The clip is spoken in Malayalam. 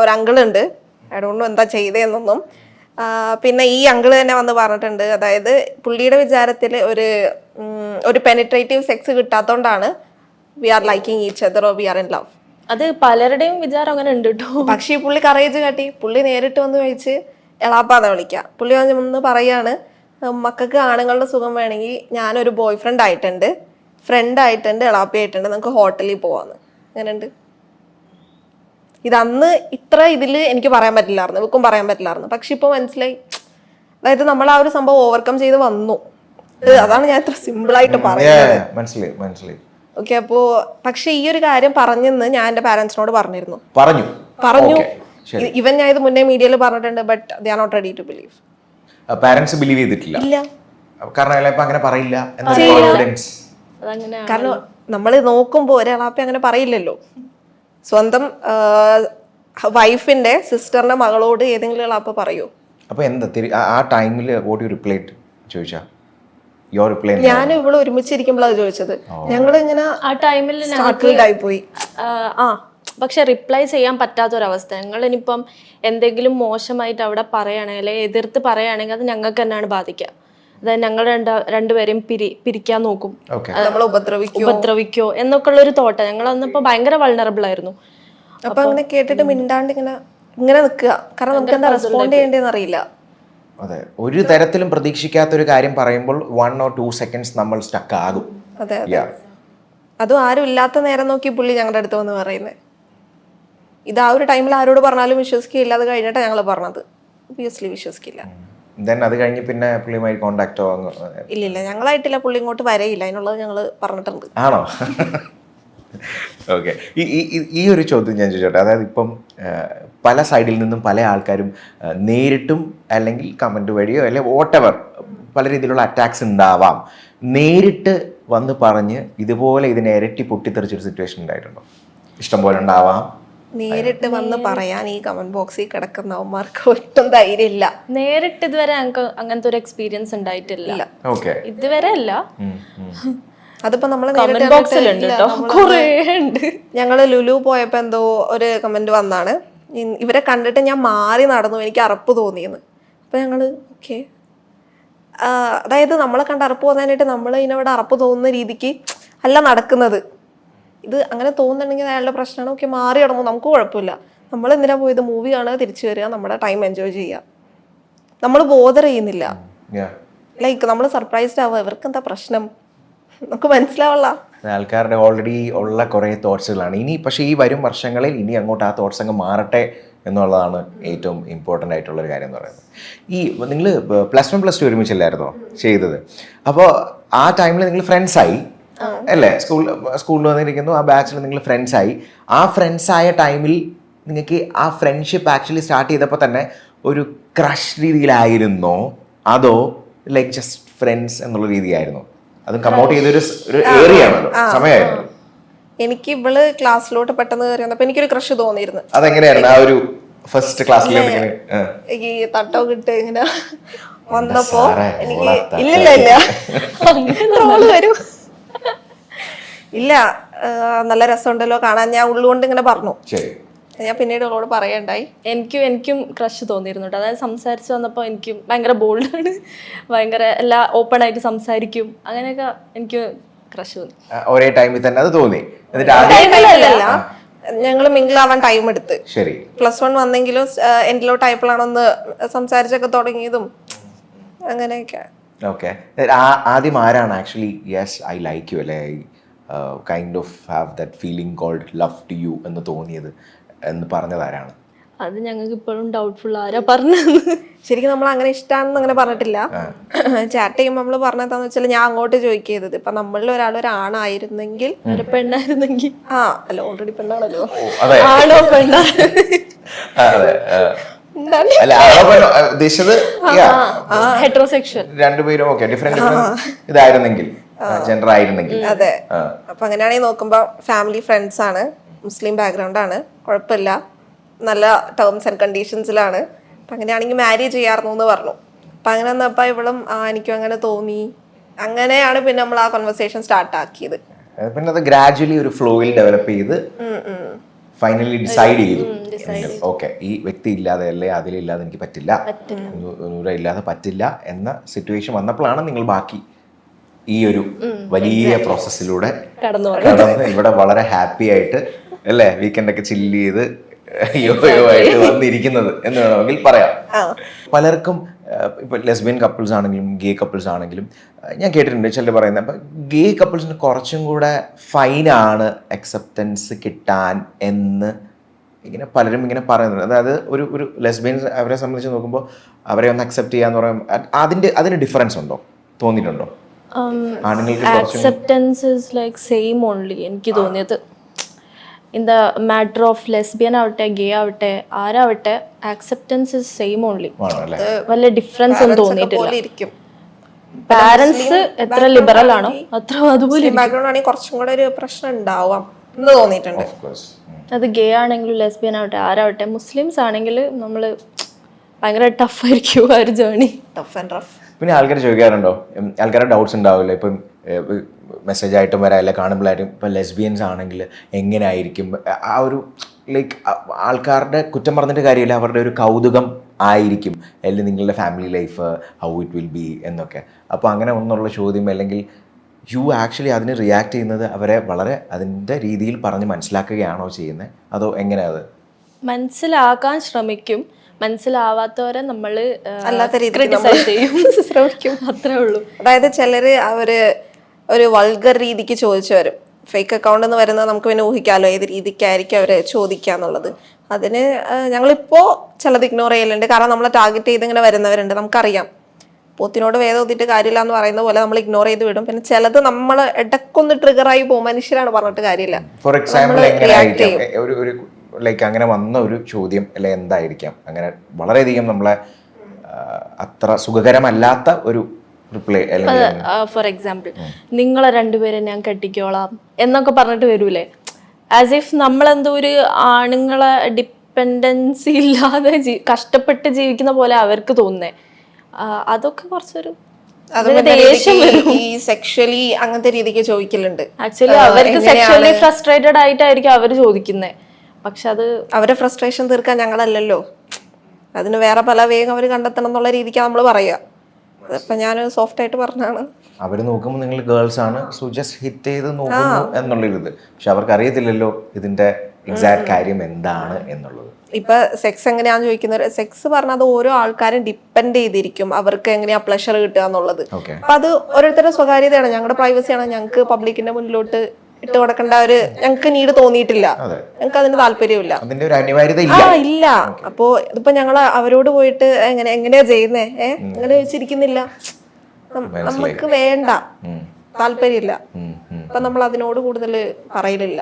ഒരു അങ്കിളുണ്ട്, ഐ ഡോണ്ട് നോ എന്താ ചെയ്തതെന്നൊന്നും. പിന്നെ ഈ അങ്കിള് തന്നെ വന്ന് പറഞ്ഞിട്ടുണ്ട്, അതായത് പുള്ളിയുടെ വിചാരത്തിൽ ഒരു പെനിട്രേറ്റീവ് സെക്സ് കിട്ടാത്തോണ്ടാണ് we are liking each other or we are in love. അത് പലരുടെയും വിചാരം അങ്ങനെ ഉണ്ട് കേട്ടോ. പക്ഷേ ഈ പുള്ളി കറേജ് കാട്ടി, പുള്ളി നേരിട്ട് വന്ന് കഴിച്ച് എളാപ്പാന്ന് വിളിക്കാം. പുള്ളി വന്ന് പറയാണ്, മക്കൾക്ക് ആണുങ്ങളുടെ സുഖം വേണമെങ്കിൽ ഞാനൊരു ബോയ് ഫ്രണ്ട് ആയിട്ടുണ്ട്, എളാപ്പയായിട്ടുണ്ട്, നമുക്ക് ഹോട്ടലിൽ പോവാന്ന്. അങ്ങനെയുണ്ട്. ഇതന്ന് ഇത്ര ഇതിൽ എനിക്ക് പറയാൻ പറ്റില്ലായിരുന്നു, ഇവക്കും പറയാൻ പറ്റില്ലായിരുന്നു. പക്ഷെ ഇപ്പൊ മനസ്സിലായി, അതായത് നമ്മൾ ആ ഒരു സംഭവം ഓവർകം ചെയ്ത് വന്നു. അതാണ് ഞാൻ ഇത്ര സിമ്പിൾ ആയിട്ട് പറയുന്നത്. മനസ്സിലായി. ഓക്കെ, അപ്പോ പക്ഷെ ഈ ഒരു കാര്യം പറഞ്ഞെന്ന് ഞാൻ എന്റെ പാരന്റ്സിനോട് പറഞ്ഞു. ഇവൻ ഞാൻ ഇത് മുന്നേ മീഡിയയിൽ പറഞ്ഞിട്ടുണ്ട്, but they are not ready to believe. Parents believe ചെയ്തിട്ടില്ല. ഇല്ല, കാരണം അങ്ങനെ പറയില്ല. കാരണം നമ്മൾ നോക്കുമ്പോ ഒരാളാപ്പ അങ്ങനെ പറയില്ലല്ലോ. സ്വന്തം വൈഫിന്റെ സിസ്റ്ററിന്റെ മകളോട് ഏതെങ്കിലും ആളാപ്പ പറയൂ? അപ്പൊ എന്താ ആ ടൈമിൽ വാട്ട് യു റിപ്ലൈഡ് ചോദിച്ചാ? ഞാൻ ഇവിടെ ഒരുമിച്ചിരിക്കുമ്പോഴാണ് ചോദിച്ചത്. ഞങ്ങള് ഇങ്ങനെ ആ ടൈമിൽ പോയി. പക്ഷെ റിപ്ലൈ ചെയ്യാൻ പറ്റാത്തൊരവസ്ഥ. ഞങ്ങൾ ഇനിയിപ്പം എന്തെങ്കിലും മോശമായിട്ട് അവിടെ പറയുകയാണെങ്കിൽ, എതിർത്ത് പറയുകയാണെങ്കിൽ അത് ഞങ്ങൾക്ക് തന്നെയാണ് ബാധിക്കുക. അതായത് ഞങ്ങൾ രണ്ടുപേരെയും പിരിക്കാൻ നോക്കും, ഉപദ്രവിക്കോ എന്നൊക്കെ ഉള്ളൊരു തോട്ട. ഞങ്ങൾ അന്നിപ്പോ ഭയങ്കര വൾണറബിൾ ആയിരുന്നു. അപ്പൊ അങ്ങനെ കേട്ടിട്ട് മിണ്ടാണ്ട് ഇങ്ങനെ നിൽക്കുക. കാരണം നമുക്ക് എന്താ റെസ്പോണ്ട് ചെയ്യേണ്ടതെന്ന് അറിയില്ല. അതെ, ഒരു തരത്തിലും പ്രതീക്ഷിക്കാത്ത ഒരു കാര്യം പറയുമ്പോൾ 1 or 2 seconds നമ്മൾ സ്റ്റക്ക് ആകും. അതെ, അതും ആരും ഇല്ലാത്ത നേരം നോക്കി പുള്ളി ഞങ്ങളുടെ അടുത്ത് വന്ന് പറയുന്നത്. ഇത് ആ ഒരു ടൈമിൽ ആരോട് പറഞ്ഞാലും വിശ്വസിക്കില്ല. അത് കഴിഞ്ഞിട്ടാണ് ഞങ്ങൾ പറഞ്ഞത്, ഒബിയസ്ലി വിശ്വസിക്കില്ല. അത് കഴിഞ്ഞ് പിന്നെ പുള്ളിയുമായി കോണ്ടാക്ടോ? ഇല്ല, ഞങ്ങളായിട്ടില്ല. പുള്ളി ഇങ്ങോട്ട് വരയില്ല, അതിനുള്ളത് ഞങ്ങൾ പറഞ്ഞിട്ടുണ്ട്. ആണോ? ഓക്കെ. ഈ ഒരു ചോദ്യം ഞാൻ ചോദിച്ചോട്ടെ. അതായത് ഇപ്പം പല സൈഡിൽ നിന്നും പല ആൾക്കാരും നേരിട്ടും അല്ലെങ്കിൽ കമൻറ്റ് വഴിയോ അല്ലെങ്കിൽ വോട്ടെവർ പല രീതിയിലുള്ള അറ്റാക്സ് ഉണ്ടാവാം. നേരിട്ട് വന്ന് പറഞ്ഞ് ഇതുപോലെ ഇതിനെ ഇരട്ടി പൊട്ടിത്തെറിച്ചൊരു സിറ്റുവേഷൻ ഉണ്ടായിട്ടുണ്ടോ? ഇഷ്ടംപോലെ ഉണ്ടാവാം. നേരിട്ട് വന്ന് പറയാൻ ഈ കമന്റ് ബോക്സിൽ കിടക്കുന്നവന്മാർക്ക് ഒട്ടും ധൈര്യമില്ല. നേരിട്ട് ഇതുവരെ ഞങ്ങൾക്ക് അങ്ങനത്തെ ഒരു എക്സ്പീരിയൻസ് ഉണ്ടായിട്ടില്ല. ഇതുവരെ അല്ല. അതിപ്പോ നമ്മള് ഞങ്ങള് ലുലു പോയപ്പോ എന്തോ ഒരു കമന്റ് വന്നാണ്, ഇവരെ കണ്ടിട്ട് ഞാൻ മാറി നടന്നു, എനിക്ക് അറപ്പ് തോന്നിയെന്ന്. അപ്പൊ ഞങ്ങള് ഓക്കെ, അതായത് നമ്മളെ കണ്ട് അറപ്പ് തോന്നാനായിട്ട് നമ്മൾ ഇതിനവിടെ അറപ്പ് തോന്നുന്ന രീതിക്ക് അല്ല നടക്കുന്നത്. ഇത് അങ്ങനെ തോന്നുന്നുണ്ടെങ്കിൽ അയാളുടെ പ്രശ്നമാണ്. ഓക്കെ, മാറി നടന്നു, നമുക്ക് കുഴപ്പമില്ല. നമ്മൾ എന്തിനാ പോയത്? മൂവി കാണുക, തിരിച്ചു വരിക, നമ്മുടെ ടൈം എൻജോയ് ചെയ്യുക. നമ്മൾ ബോധർ ചെയ്യുന്നില്ല. ലൈക്ക് നമ്മൾ സർപ്രൈസ്ഡ് ആവുക, ഇവർക്ക് എന്താ പ്രശ്നം നമുക്ക് മനസ്സിലാവല്ല. ആൾക്കാരുടെ ഓൾറെഡി ഉള്ള കുറേ തോട്ട്സുകളാണ്. ഇനി പക്ഷേ ഈ വരും വർഷങ്ങളിൽ ഇനി അങ്ങോട്ട് ആ തോട്ട്സ് അങ്ങ് മാറട്ടെ എന്നുള്ളതാണ് ഏറ്റവും ഇമ്പോർട്ടൻ്റ് ആയിട്ടുള്ളൊരു കാര്യം എന്ന് പറയുന്നത്. ഈ നിങ്ങൾ +1 +2 ഒരുമിച്ചല്ലായിരുന്നോ ചെയ്തത്? അപ്പോൾ ആ ടൈമിൽ നിങ്ങൾ ഫ്രണ്ട്സായി അല്ലേ? സ്കൂളിൽ വന്നിരിക്കുന്നു, ആ ബാച്ചിൽ നിങ്ങൾ ഫ്രണ്ട്സായി. ആ ഫ്രണ്ട്സായ ടൈമിൽ നിങ്ങൾക്ക് ആ ഫ്രണ്ട്ഷിപ്പ് ആക്ച്വലി സ്റ്റാർട്ട് ചെയ്തപ്പോൾ തന്നെ ഒരു ക്രഷ് രീതിയിലായിരുന്നോ, അതോ ലൈക്ക് ജസ്റ്റ് ഫ്രണ്ട്സ് എന്നുള്ള രീതിയായിരുന്നോ? അത് കമ്മൗട്ട് ചെയ്തൊരു ഏരിയ ആണല്ലോ, സമയമായിരുന്നു. എനിക്ക് ഇവള് ക്ലാസ്സിലോട്ട് പെട്ടെന്ന് കയറി വന്നപ്പോ എനിക്കൊരു ക്രഷ് തോന്നിയിരുന്നു. അതെങ്ങനെയായിരുന്നു ആ ഒരു ഫസ്റ്റ് ക്ലാസ്സിൽ? ഈ തട്ടോ കിട്ട് ഇങ്ങനെ വന്നപ്പോ എനിക്ക് ഇല്ല വരും ഇല്ല, നല്ല രസമുണ്ടല്ലോ കാണാൻ, ഞാൻ ഉള്ളുകൊണ്ട് ഇങ്ങനെ പറഞ്ഞു. ഞാൻ പിന്നീട് അവളോട് പറയണ്ടായി. എനിക്കും ക്രഷ് തോന്നിയിരുന്നു കേട്ടോ. അതായത് സംസാരിച്ച് വന്നപ്പോൾ എനിക്കും ഭയങ്കര ബോൾഡാണ്, ഭയങ്കര എല്ലാ ഓപ്പൺ ആയിട്ട് സംസാരിക്കും, അങ്ങനെയൊക്കെ എനിക്ക് ക്രഷ് തോന്നി. ഒരേ ടൈമിൽ തന്നെ അത് തോന്നി? ഞങ്ങൾ മിങ്കിളാവാൻ ടൈം എടുത്ത്. +1 വന്നെങ്കിലും എൻഡിലോട്ടായപ്പോഴാണ് ഒന്ന് സംസാരിച്ചൊക്കെ തുടങ്ങിയതും അങ്ങനെയൊക്കെ. ഓക്കെ, ആദ്യം ആരാണ് actually yes I like you അല്ലെ kind of have that feeling called love to you എന്ന് തോന്നിയത് എന്ന് പറഞ്ഞത് ആരാണ്? അത് ഞങ്ങൾക്ക് ഇപ്പോഴും ഡൗട്ട്ഫുൾ. ആരാ പറഞ്ഞത്? ശരിക്കും നമ്മൾ അങ്ങനെ ഇഷ്ടമാണെന്ന് അങ്ങനെ പറഞ്ഞിട്ടില്ല. ചാറ്റ് ചെയ്യുമ്പോൾ നമ്മൾ പറഞ്ഞതെന്ന് വെച്ചാൽ ഞാൻ അങ്ങോട്ട് ചോദിക്കുന്നത്, ഇപ്പൊ നമ്മളിൽ ഒരാളായിരുന്നെങ്കിൽ, ഒരു പെണ്ണായിരുന്നെങ്കിൽ, അല്ല ഓൾറെഡി പെണ്ണാണല്ലോ, ആണോ പെണ്ണാ ഹെറ്ററോസെക്ഷൽ രണ്ടുപേരും ഓക്കെ ഡിഫറെന്റ് ഇതായിരുന്നെങ്കിൽ, ജെൻഡർ ആയിരുന്നെങ്കിൽ. അതെ. അപ്പൊ അങ്ങനെയാണെങ്കിൽ നോക്കുമ്പോ ഫാമിലി ഫ്രണ്ട്സ് ആണ്, മുസ്ലിം ബാക്ക്ഗ്രൗണ്ട് ആണ്, കുഴപ്പമില്ല, നല്ല ടേംസ് ആൻഡ് കണ്ടീഷൻസിലാണ്. അപ്പം അങ്ങനെയാണെങ്കിൽ മാരേജ് ചെയ്യാറുന്നു എന്ന് പറഞ്ഞു. അപ്പം അങ്ങനെ വന്നപ്പോൾ ഇവളും എനിക്കും അങ്ങനെ തോന്നി. അങ്ങനെയാണ് പിന്നെ നമ്മൾ ആ കോൺവെർസേഷൻ സ്റ്റാർട്ട് ആക്കിയത്. പിന്നെ അത് ഗ്രാജുവലി ഒരു ഫ്ലോയിൽ ഡെവലപ്പ് ചെയ്ത് ഫൈനലി ഡിസൈഡ് ചെയ്തു ഓക്കെ ഈ വ്യക്തി ഇല്ലാതെ അല്ലേ അതിലില്ലാതെ എനിക്ക് പറ്റില്ല, നൂറ ഇല്ലാതെ പറ്റില്ല എന്ന സിറ്റുവേഷൻ വന്നപ്പോഴാണ് നിങ്ങൾ ബാക്കി ഈ ഒരു വലിയ പ്രോസസ്സിലൂടെ കടന്ന് ഇവിടെ വളരെ ഹാപ്പി ആയിട്ട് അല്ലേ വീക്കെൻഡൊക്കെ ചില്ല് ചെയ്ത് യോയോ ആയിട്ട് വന്നിരിക്കുന്നത് എന്ന് വേണമെങ്കിൽ പറയാം. പലർക്കും ഇപ്പൊ ലെസ്ബിയൻ കപ്പിൾസ് ആണെങ്കിലും ഗേ കപ്പിൾസ് ആണെങ്കിലും ഞാൻ കേട്ടിട്ടുണ്ട് ചിലർ പറയുന്നത് ഇപ്പം ഗേ കപ്പിൾസിന് കുറച്ചും കൂടെ ഫൈനാണ് അക്സെപ്റ്റൻസ് കിട്ടാൻ എന്ന് ഇങ്ങനെ പലരും ഇങ്ങനെ പറയുന്നുണ്ട്. അതായത് ഒരു ലെസ്ബിയൻസ് അവരെ സംബന്ധിച്ച് നോക്കുമ്പോൾ അവരെ ഒന്ന് അക്സെപ്റ്റ് ചെയ്യാന്ന് പറയുമ്പോൾ അതിന് ഡിഫറൻസ് ഉണ്ടോ, തോന്നിയിട്ടുണ്ടോ? Acceptance is like same only എനിക്ക് തോന്നിയത്. In the matter of lesbian ആവട്ടെ ഗേ ആവട്ടെ ആരാവട്ടെ ആക്സെപ്റ്റൻസ് ഇസ് സെയിം ഓൺലി. വലിയ ഡിഫറൻസ് ഒന്നും തോന്നിയിട്ടില്ല. പാരന്റ്സ് എത്ര ലിബറൽ ആണോ അത്ര അതുപോലെ കുറച്ചും കൂടെ ഒരു പ്രശ്നം ഉണ്ടാവാം എന്ന് തോന്നിയിട്ടുണ്ട്. അത് ഗേ ആണെങ്കിലും ലെസ്ബിയൻ ആവട്ടെ ആരാവട്ടെ മുസ്ലിംസ് ആണെങ്കിൽ നമ്മൾ ഭയങ്കര ടഫായിരിക്കും ആ ഒരു ജേർണി. Tough and rough. പിന്നെ ആൾക്കാർ ചോദിക്കാറുണ്ടോ, ആൾക്കാരുടെ ഡൗട്ട്സ് ഉണ്ടാവില്ല, ഇപ്പം മെസ്സേജ് ആയിട്ടും വരാം അല്ല കാണുമ്പോഴായിട്ടും ഇപ്പം ലെസ്ബിയൻസ് ആണെങ്കിൽ എങ്ങനെ ആയിരിക്കും ആ ഒരു ലൈക്ക് ആൾക്കാരുടെ കുറ്റം പറഞ്ഞിട്ട് കാര്യമില്ല, അവരുടെ ഒരു കൗതുകം ആയിരിക്കും അല്ലെങ്കിൽ നിങ്ങളുടെ family life how it will be എന്നൊക്കെ. അപ്പോൾ അങ്ങനെ ഒന്നുള്ള ചോദ്യം അല്ലെങ്കിൽ യു ആക്ച്വലി അതിന് റിയാക്ട് ചെയ്യുന്നത് അവരെ വളരെ അതിൻ്റെ രീതിയിൽ പറഞ്ഞ് മനസ്സിലാക്കുകയാണോ ചെയ്യുന്നത് അതോ എങ്ങനെയാ? അത് മനസ്സിലാക്കാൻ ശ്രമിക്കും, മനസ്സിലാവാത്തവരെ നമ്മൾ അല്ലാത്ത രീതിയിൽ ക്രിട്ടിസൈസ് ചെയ്യും, ശ്രമിക്കും, അത്രേ ഉള്ളൂ. അതായത് ചിലര് ഒരു വൾഗർ രീതിക്ക് ചോദിച്ചു വരും. ഫേക്ക് അക്കൗണ്ട് എന്ന് വരുന്നത് നമുക്ക് പിന്നെ ഊഹിക്കാമല്ലോ ഏത് രീതിക്കായിരിക്കും അവര് ചോദിക്കാന്നുള്ളത്. അതിന് ഞങ്ങളിപ്പോൾ ചിലത് ഇഗ്നോർ ചെയ്യലുണ്ട്. കാരണം നമ്മളെ ടാർഗറ്റ് ചെയ്ത് ഇങ്ങനെ വരുന്നവരുണ്ട്, നമുക്കറിയാം പോത്തിനോട് വേദം ഒത്തിട്ട് കാര്യമില്ല എന്ന് പറയുന്ന പോലെ നമ്മൾ ഇഗ്നോർ ചെയ്ത് വിടും. പിന്നെ ചിലത് നമ്മൾ ഇടക്കൊന്ന് ട്രിഗറായി പോകും, മനുഷ്യരാണ് പറഞ്ഞിട്ട് കാര്യമില്ല. ഫോർ എക്സാമ്പിൾ ഒരു ലൈക്ക് അങ്ങനെ വന്ന ഒരു ചോദ്യം അല്ലെ എന്തായിരിക്കാം അങ്ങനെ വളരെയധികം നമ്മളെ അത്ര സുഖകരമല്ലാത്ത ഒരു റിപ്ലൈ? ഫോർ എക്സാമ്പിൾ നിങ്ങളെ രണ്ടുപേരെ ഞാൻ കെട്ടിക്കോളാം എന്നൊക്കെ പറഞ്ഞിട്ട് വരൂലേ, ആസ് ഇഫ് നമ്മളെന്തോ ഒരു ആണുങ്ങളെ ഡിപ്പെൻഡൻസി ഇല്ലാതെ കഷ്ടപ്പെട്ട് ജീവിക്കുന്ന പോലെ അവർക്ക് തോന്നുന്നേ. അതൊക്കെ കുറച്ചൊരു ഈ സെക്ഷലി അങ്ങനത്തെ രീതിക്ക് ചോദിക്കലുണ്ട്. ആക്ച്വലി അവർക്ക് സെക്ഷലി ഫ്രസ്ട്രേറ്റഡ് ആയിട്ടായിരിക്കും അവർ ചോദിക്കുന്നത്. പക്ഷെ അത് അവരെ ഫ്രസ്ട്രേഷൻ തീർക്കാൻ ഞങ്ങളല്ലല്ലോ, അതിന് വേറെ പല വേഗം അവർ കണ്ടെത്തണം എന്നുള്ള രീതിക്കാണ് നമ്മൾ പറയുക. അതിപ്പോ ഞാൻ സോഫ്റ്റ് ആയിട്ട് പറഞ്ഞാണ്. അവർ നോക്കുമ്പോൾ നിങ്ങൾ ഗേൾസ് ആണ്, സോ ജസ്റ്റ് ഹിറ്റ് ചെയ്ത് നോക്കുന്നു എന്നുള്ളൊരിത്. പക്ഷെ അവർക്ക് അറിയത്തില്ലല്ലോ ഇതിന്റെ എക്സാക്ട് കാര്യം എന്താണ് എന്നുള്ളത്. ഇപ്പൊ സെക്സ് എങ്ങനെയാന്ന് ചോദിക്കുന്നത്, സെക്സ് പറഞ്ഞാൽ അത് ഓരോ ആൾക്കാരും ഡിപ്പെൻഡ് ചെയ്തിരിക്കും അവർക്ക് എങ്ങനെയാ പ്ലഷർ കിട്ടുക എന്നുള്ളത്. അപ്പൊ അത് ഓരോരുത്തരുടെ സ്വകാര്യതയാണ്, ഞങ്ങളുടെ പ്രൈവസിയാണ്. ഞങ്ങൾക്ക് പബ്ലിക്കിന്റെ മുന്നിലോട്ട് ഇട്ട് കൊടുക്കേണ്ട ഒരു ഞങ്ങൾക്ക് നീഡ് തോന്നിയിട്ടില്ല, ഞങ്ങൾക്ക് അതിന് താല്പര്യമില്ല, ഇല്ല. അപ്പോ ഇതിപ്പോ ഞങ്ങൾ അവരോട് പോയിട്ട് എങ്ങനെയാ ചെയ്യുന്നേ അങ്ങനെ വെച്ചിരിക്കുന്നില്ല, നമുക്ക് വേണ്ട, താല്പര്യമില്ല. അപ്പൊ നമ്മൾ അതിനോട് കൂടുതൽ പറയലില്ല.